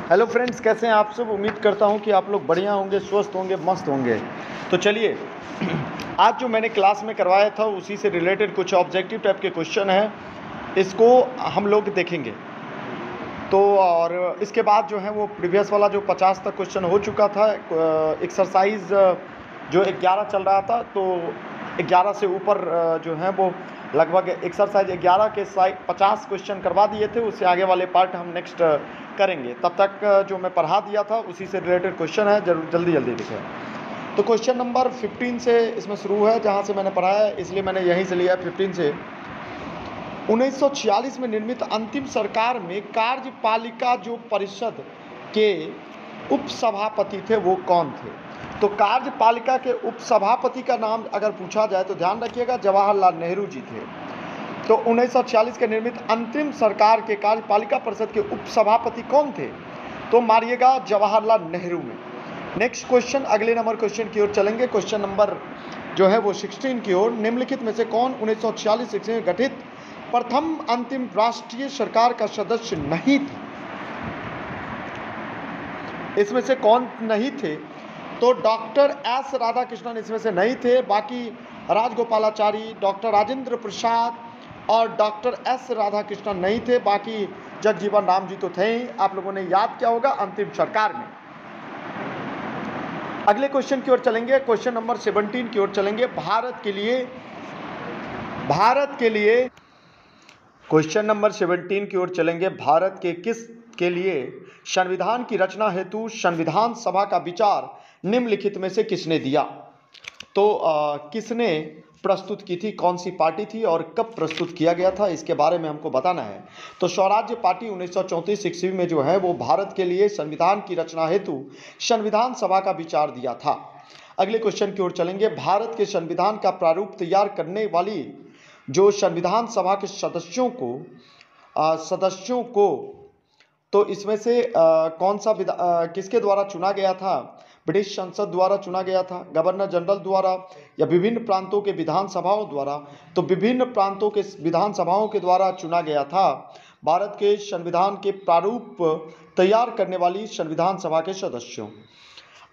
Hello friends, कैसे हैं आप सब। उम्मीद करता हूं कि आप लोग बढ़िया होंगे, स्वस्थ होंगे, मस्त होंगे। तो चलिए आज जो मैंने क्लास में करवाया था उसी से रिलेटेड कुछ ऑब्जेक्टिव टाइप के क्वेश्चन हैं, इसको हम लोग देखेंगे। तो और इसके बाद जो है वो प्रीवियस वाला जो 50 तक क्वेश्चन हो चुका था, एक्सरसाइज जो 11 चल रहा था, तो 11 से ऊपर जो है वो लगभग एक्सरसाइज 11 के साइड 50 क्वेश्चन करवा दिए थे। उससे आगे वाले पार्ट हम नेक्स्ट करेंगे। तब तक जो मैं पढ़ा दिया था उसी से रिलेटेड क्वेश्चन है, जरूर जल्दी जल्दी देखें। तो क्वेश्चन नंबर 15 से इसमें शुरू है, जहाँ से मैंने पढ़ा है इसलिए मैंने यहीं से लिया है 15 से। 1946 में निर्मित अंतिम सरकार में कार्यपालिका जो परिषद के उपसभापति थे वो कौन थे। तो कार्यपालिका के उपसभापति का नाम अगर पूछा जाए तो ध्यान रखिएगा, जवाहरलाल नेहरू जी थे। तो 1946 के निर्मित अंतिम सरकार के कार्यपालिका परिषद के उपसभापति कौन थे, तो मारिएगा जवाहरलाल नेहरू में। नेक्स्ट क्वेश्चन, अगले नंबर क्वेश्चन की ओर चलेंगे। क्वेश्चन नंबर जो है वो 16 की ओर। निम्नलिखित में से कौन 1946 में गठित प्रथम अंतिम राष्ट्रीय सरकार का सदस्य नहीं थे। इसमें से कौन नहीं थे, तो डॉक्टर एस राधाकृष्णन इसमें से नहीं थे। बाकी राजगोपालाचारी, डॉक्टर राजेंद्र प्रसाद और डॉक्टर एस राधाकृष्णन नहीं थे। बाकी जगजीवन राम जी तो थे ही, आप लोगों ने याद किया होगा अंतिम सरकार में। अगले क्वेश्चन की ओर चलेंगे, क्वेश्चन नंबर 17 की ओर चलेंगे। भारत के लिए क्वेश्चन नंबर 17 की ओर चलेंगे। भारत के के लिए संविधान की रचना हेतु संविधान सभा का विचार निम्नलिखित में से किसने दिया। तो किसने प्रस्तुत की थी, कौन सी पार्टी थी और कब प्रस्तुत किया गया था, इसके बारे में हमको बताना है। तो स्वराज्य पार्टी 1934 ईस्वी में जो है वो भारत के लिए संविधान की रचना हेतु संविधान सभा का विचार दिया था। अगले क्वेश्चन की ओर चलेंगे। भारत के संविधान का प्रारूप तैयार करने वाली जो संविधान सभा के सदस्यों को तो इसमें से कौन सा किसके द्वारा चुना गया था। ब्रिटिश संसद द्वारा चुना गया था, गवर्नर जनरल द्वारा, या विभिन्न प्रांतों के विधानसभाओं द्वारा। तो विभिन्न प्रांतों के विधानसभाओं के द्वारा चुना गया था। भारत के संविधान के प्रारूप तैयार करने वाली संविधान सभा के सदस्यों।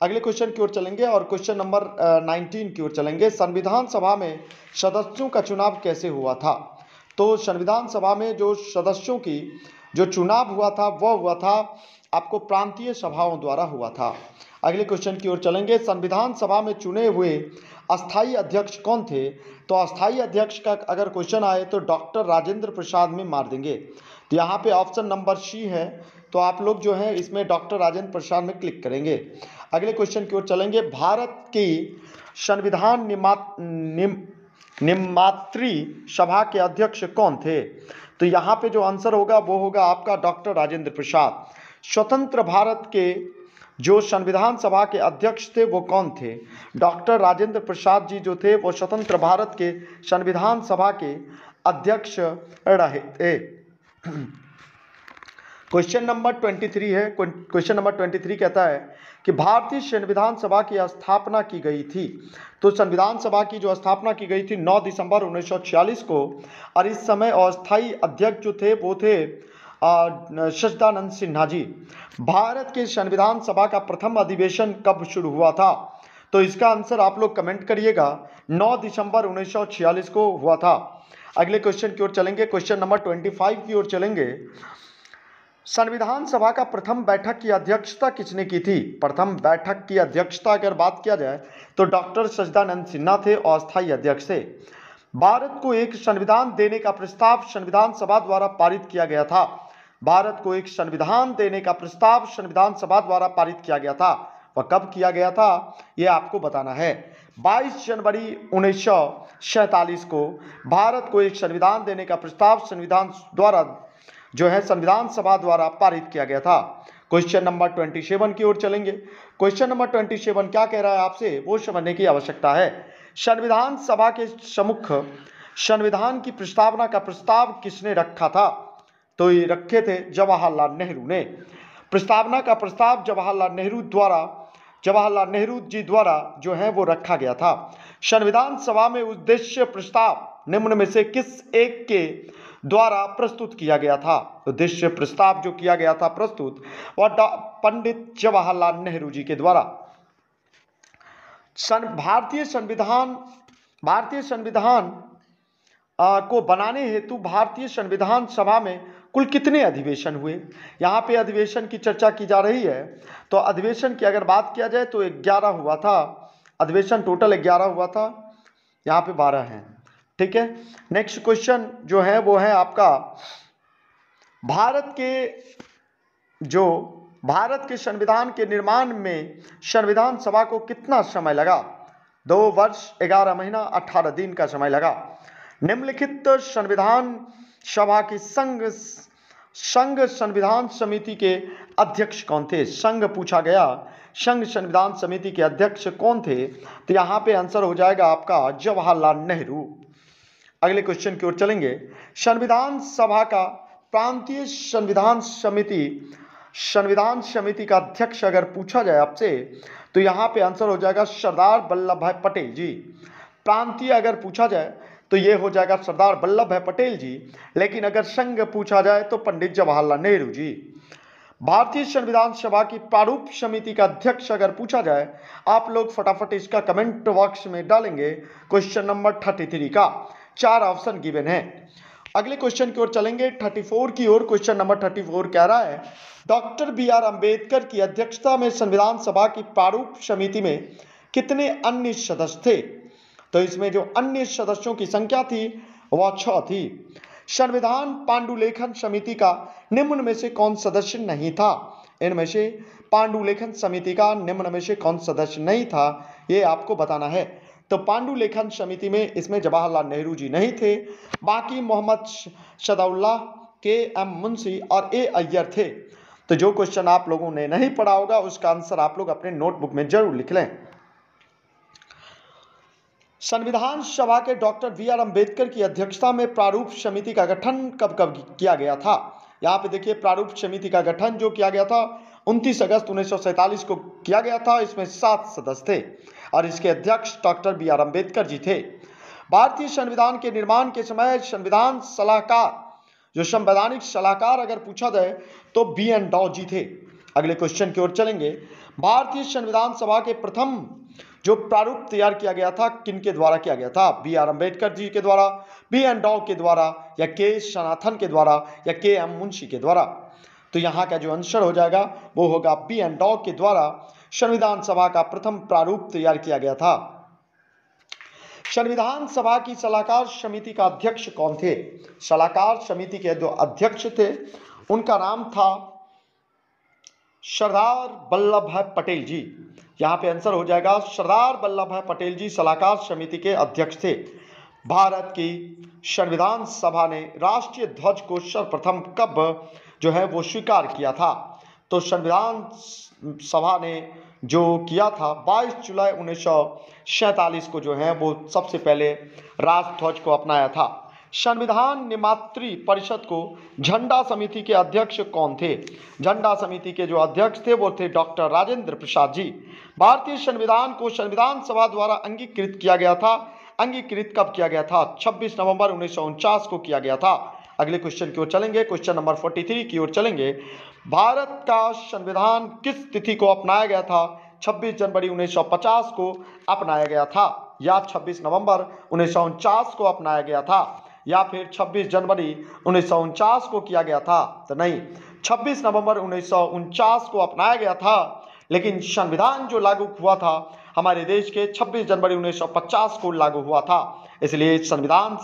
अगले क्वेश्चन की ओर चलेंगे और क्वेश्चन नंबर 19 की ओर चलेंगे। संविधान सभा में सदस्यों का चुनाव कैसे हुआ था। तो संविधान सभा में जो सदस्यों की जो चुनाव हुआ था वह हुआ था आपको प्रांतीय सभाओं द्वारा हुआ था। अगले क्वेश्चन की ओर चलेंगे। संविधान सभा में चुने हुए अस्थाई अध्यक्ष कौन थे। तो अस्थाई अध्यक्ष का अगर क्वेश्चन आए तो डॉक्टर राजेंद्र प्रसाद में मार देंगे। तो यहाँ पे ऑप्शन नंबर सी है, तो आप लोग जो है इसमें डॉक्टर राजेंद्र प्रसाद में क्लिक करेंगे। अगले क्वेश्चन की ओर चलेंगे। भारत की संविधान निमात्री सभा के अध्यक्ष कौन थे। तो यहाँ पे जो आंसर होगा वो होगा आपका डॉक्टर राजेंद्र प्रसाद। स्वतंत्र भारत के जो संविधान सभा के अध्यक्ष थे वो कौन थे, डॉक्टर राजेंद्र प्रसाद जी जो थे वो स्वतंत्र भारत के संविधान सभा के अध्यक्ष रहे थे। क्वेश्चन नंबर 23 है। क्वेश्चन नंबर 23 कहता है कि भारतीय संविधान सभा की स्थापना की गई थी। तो संविधान सभा की जो स्थापना की गई थी 9 दिसंबर 1946 को, और इस समय अस्थायी अध्यक्ष जो थे वो थे सच्चिदानंद सिन्हा जी। भारत के संविधान सभा का प्रथम अधिवेशन कब शुरू हुआ था। तो इसका आंसर आप लोग कमेंट करिएगा। 9 दिसंबर 1946 को हुआ था। अगले क्वेश्चन की ओर चलेंगे, क्वेश्चन नंबर 25 की ओर चलेंगे। संविधान सभा का प्रथम बैठक की अध्यक्षता किसने की थी। प्रथम बैठक की अध्यक्षता अगर बात किया जाए तो डॉक्टर सच्चिदानंद सिन्हा थे, अस्थायी अध्यक्ष थे। भारत को एक संविधान देने का प्रस्ताव संविधान सभा द्वारा पारित किया गया था। भारत को एक संविधान देने का प्रस्ताव संविधान सभा द्वारा पारित किया गया था। वह कब किया गया था यह आपको बताना है। 22 जनवरी 1947 को भारत को एक संविधान देने का प्रस्ताव संविधान द्वारा जो है संविधान सभा द्वारा पारित किया गया था। क्वेश्चन नंबर 27 की ओर चलेंगे। क्वेश्चन नंबर 27 क्या कह रहा है आपसे वो समझने की आवश्यकता है। संविधान सभा के सम्मुख संविधान की प्रस्तावना का प्रस्ताव किसने रखा था। तो ये रखे थे जवाहरलाल नेहरू ने। प्रस्तावना का प्रस्ताव जवाहरलाल नेहरू जी द्वारा जो है वो रखा गया था। संविधान सभा में उद्देश्य प्रस्ताव निम्न में से किस एक के द्वारा प्रस्तुत किया गया था। उद्देश्य प्रस्ताव जो किया गया था प्रस्तुत, वह पंडित जवाहरलाल नेहरू जी के द्वारा। भारतीय संविधान को बनाने हेतु भारतीय संविधान सभा में कुल कितने अधिवेशन हुए? यहाँ पे अधिवेशन की चर्चा की जा रही है। तो अधिवेशन की अगर बात किया जाए तो 11 हुआ था, अधिवेशन टोटल 11 हुआ था, यहाँ पे 12 हैं। ठीक है, नेक्स्ट क्वेश्चन जो है वो है आपका, भारत के संविधान के निर्माण में संविधान सभा को कितना समय लगा? 2 वर्ष 11 महीना 18 दिन का समय लगा। निम्नलिखित संविधान सभा की संघ संविधान समिति के अध्यक्ष कौन थे? संघ पूछा गया, संघ संविधान समिति के अध्यक्ष कौन थे? तो यहाँ पे आंसर हो जाएगा आपका जवाहरलाल नेहरू। अगले क्वेश्चन की ओर चलेंगे। संविधान सभा का प्रांतीय संविधान समिति का अध्यक्ष अगर पूछा जाए आपसे तो यहाँ पे आंसर हो जाएगा सरदार वल्लभ भाई पटेल जी। प्रांतीय अगर पूछा जाए तो ये हो जाएगा सरदार वल्लभ भाई पटेल जी, लेकिन अगर संघ पूछा जाए तो पंडित जवाहरलाल नेहरू जी। भारतीय संविधान सभा की प्रारूप समिति का अध्यक्ष अगर पूछा जाए, आप लोग फटाफट इसका कमेंट बॉक्स में डालेंगे। क्वेश्चन नंबर 33 का 4 ऑप्शन गिवन है। अगले क्वेश्चन की ओर चलेंगे 34 की ओर। क्वेश्चन नंबर 34 कह रहा है, डॉक्टर BR अम्बेडकर की अध्यक्षता में संविधान सभा की प्रारूप समिति में कितने अन्य सदस्य थे? तो इसमें जो अन्य सदस्यों की संख्या थी वह 6 थी। संविधान पांडुलेखन समिति का निम्न में से कौन सदस्य नहीं था? इनमें से पांडुलेखन समिति का निम्न में से कौन सदस्य नहीं था, ये आपको बताना है। तो पांडुलेखन समिति में इसमें जवाहरलाल नेहरू जी नहीं थे, बाकी मोहम्मद सदाउल्लाह, KM मुंशी और A अय्यर थे। तो जो क्वेश्चन आप लोगों ने नहीं पढ़ा होगा उसका आंसर आप लोग अपने नोटबुक में जरूर लिख लें। संविधान सभा के डॉक्टर BR अम्बेडकर की अध्यक्षता में प्रारूप समिति का गठन कब किया गया था? यहाँ पे देखिए, प्रारूप समिति का गठन जो किया गया था 29 अगस्त 1947 को किया गया था। इसमें 7 सदस्य थे और इसके अध्यक्ष डॉक्टर BR अम्बेडकर जी थे। भारतीय संविधान के निर्माण के समय संविधान सलाहकार, जो संवैधानिक सलाहकार अगर पूछा जाए तो BN डॉ जी थे। अगले क्वेश्चन की ओर चलेंगे। भारतीय संविधान सभा के प्रथम जो प्रारूप तैयार किया गया था किनके द्वारा किया गया था? BR अम्बेडकर जी के द्वारा, BN डॉ के द्वारा, या K सनाथन के द्वारा, या KM मुंशी के द्वारा? तो यहाँ का जो आंसर हो जाएगा वो होगा BN डॉ के द्वारा संविधान सभा का प्रथम प्रारूप तैयार किया गया था। संविधान सभा की सलाहकार समिति का अध्यक्ष कौन थे? सलाहकार समिति के जो अध्यक्ष थे उनका नाम था सरदार वल्लभ भाई पटेल जी। यहाँ पे आंसर हो जाएगा सरदार वल्लभ भाई पटेल जी सलाहकार समिति के अध्यक्ष थे। भारत की संविधान सभा ने राष्ट्रीय ध्वज को सर्वप्रथम कब जो है वो स्वीकार किया था? तो संविधान सभा ने जो किया था 22 जुलाई 1947 को जो है वो सबसे पहले राष्ट्रध्वज को अपनाया था। संविधान निर्मात्री परिषद को झंडा समिति के अध्यक्ष कौन थे? झंडा समिति के जो अध्यक्ष थे वो थे डॉक्टर राजेंद्र प्रसाद जी। भारतीय संविधान को संविधान सभा द्वारा अंगीकृत किया गया था। अंगीकृत कब किया गया था? 26 नवंबर 1949 को किया गया था। अगले क्वेश्चन की ओर चलेंगे, क्वेश्चन नंबर 43 की ओर चलेंगे। भारत का संविधान किस तिथि को अपनाया गया था? 26 जनवरी 1950 को अपनाया गया था, या 26 नवंबर 1949 को अपनाया गया था, या फिर 26 जनवरी 1949 को किया गया था? तो नहीं, 26 नवंबर 1949 को अपनाया गया था, लेकिन संविधान जो लागू हुआ था हमारे देश के 26 जनवरी 1950 को लागू हुआ था। इसलिए संविधान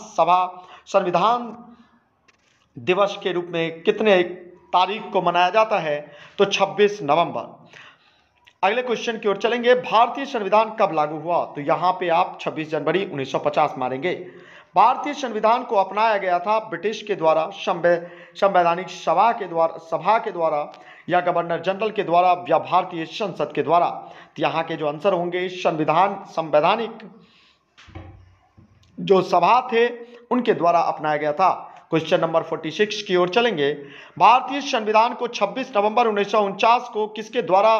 दिवस के रूप में कितने तारीख को मनाया जाता है? तो 26 नवंबर। अगले क्वेश्चन की ओर चलेंगे। भारतीय संविधान कब लागू हुआ? तो यहाँ पे आप 26 जनवरी 1950 मारेंगे। भारतीय संविधान को अपनाया गया था ब्रिटिश के द्वारा, संवैधानिक सभा के द्वारा, या गवर्नर जनरल के द्वारा, या भारतीय संसद के द्वारा? तो यहाँ के जो आंसर होंगे संवैधानिक जो सभा थे उनके द्वारा अपनाया गया था। क्वेश्चन नंबर 46 की ओर चलेंगे। भारतीय संविधान को 26 नवंबर 1949 को किसके द्वारा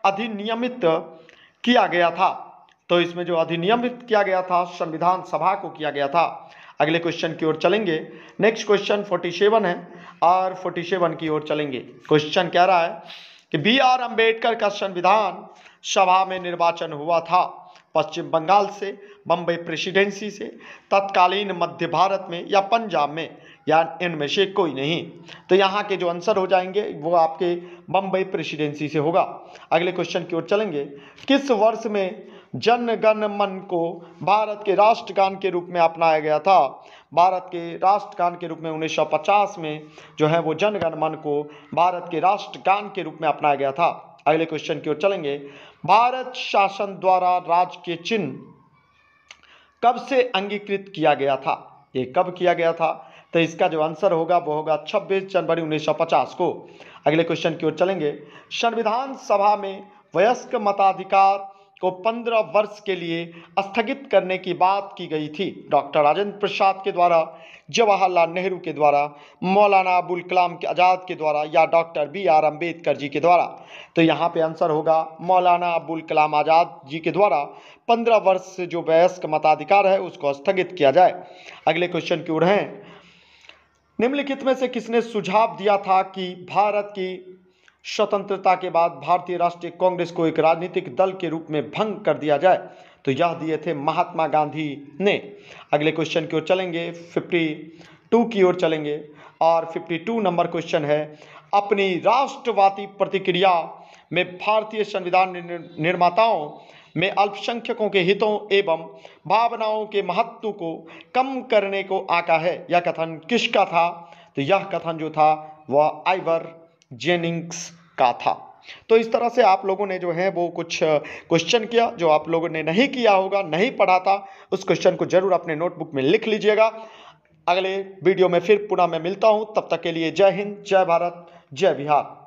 अधिनियमित किया गया था? तो इसमें जो अधिनियमित किया गया था संविधान सभा को किया गया था। अगले क्वेश्चन की ओर चलेंगे। नेक्स्ट क्वेश्चन 47 है और 47 की ओर चलेंगे। क्वेश्चन कह रहा है कि बी.आर. अम्बेडकर का संविधान सभा में निर्वाचन हुआ था पश्चिम बंगाल से, बम्बई प्रेसिडेंसी से, तत्कालीन मध्य भारत में या पंजाब में, या इनमें से कोई नहीं। तो यहाँ के जो आंसर हो जाएंगे वो आपके बम्बई प्रेसिडेंसी से होगा। अगले क्वेश्चन की ओर चलेंगे। किस वर्ष में जन गण मन को भारत के राष्ट्रगान के रूप में अपनाया गया था? भारत के राष्ट्रगान के रूप में 1950 में जो है वो जन गण मन को भारत के राष्ट्रगान के रूप में अपनाया गया था। अगले क्वेश्चन की ओर चलेंगे। भारत शासन द्वारा राज्य के चिन्ह कब से अंगीकृत किया गया था? ये कब किया गया था? तो इसका जो आंसर होगा वो होगा 26 जनवरी 1950 को। अगले क्वेश्चन की ओर चलेंगे। संविधान सभा में वयस्क मताधिकार को 15 वर्ष के लिए स्थगित करने की बात की गई थी। डॉक्टर राजेंद्र प्रसाद के द्वारा, जवाहरलाल नेहरू के द्वारा, मौलाना अबुल कलाम आज़ाद के द्वारा या डॉक्टर बी.आर. अम्बेडकर जी के द्वारा? तो यहाँ पे आंसर होगा मौलाना अबुल कलाम आज़ाद जी के द्वारा 15 वर्ष से जो वयस्क मताधिकार है उसको स्थगित किया जाए। अगले क्वेश्चन की ओर हैं। निम्नलिखित में से किसने सुझाव दिया था कि भारत की स्वतंत्रता के बाद भारतीय राष्ट्रीय कांग्रेस को एक राजनीतिक दल के रूप में भंग कर दिया जाए? तो यह दिए थे महात्मा गांधी ने। अगले क्वेश्चन की ओर चलेंगे, 52 की ओर चलेंगे और 52 नंबर क्वेश्चन है। अपनी राष्ट्रवादी प्रतिक्रिया में भारतीय संविधान निर्माताओं में अल्पसंख्यकों के हितों एवं भावनाओं के महत्व को कम करने को आका है। यह कथन किसका था? तो यह कथन जो था वह आइवर जेनिंग्स का था। तो इस तरह से आप लोगों ने जो है वो कुछ क्वेश्चन किया जो आप लोगों ने नहीं किया होगा, नहीं पढ़ा था, उस क्वेश्चन को जरूर अपने नोटबुक में लिख लीजिएगा। अगले वीडियो में फिर पुनः मैं मिलता हूं, तब तक के लिए जय हिंद, जय भारत, जय बिहार।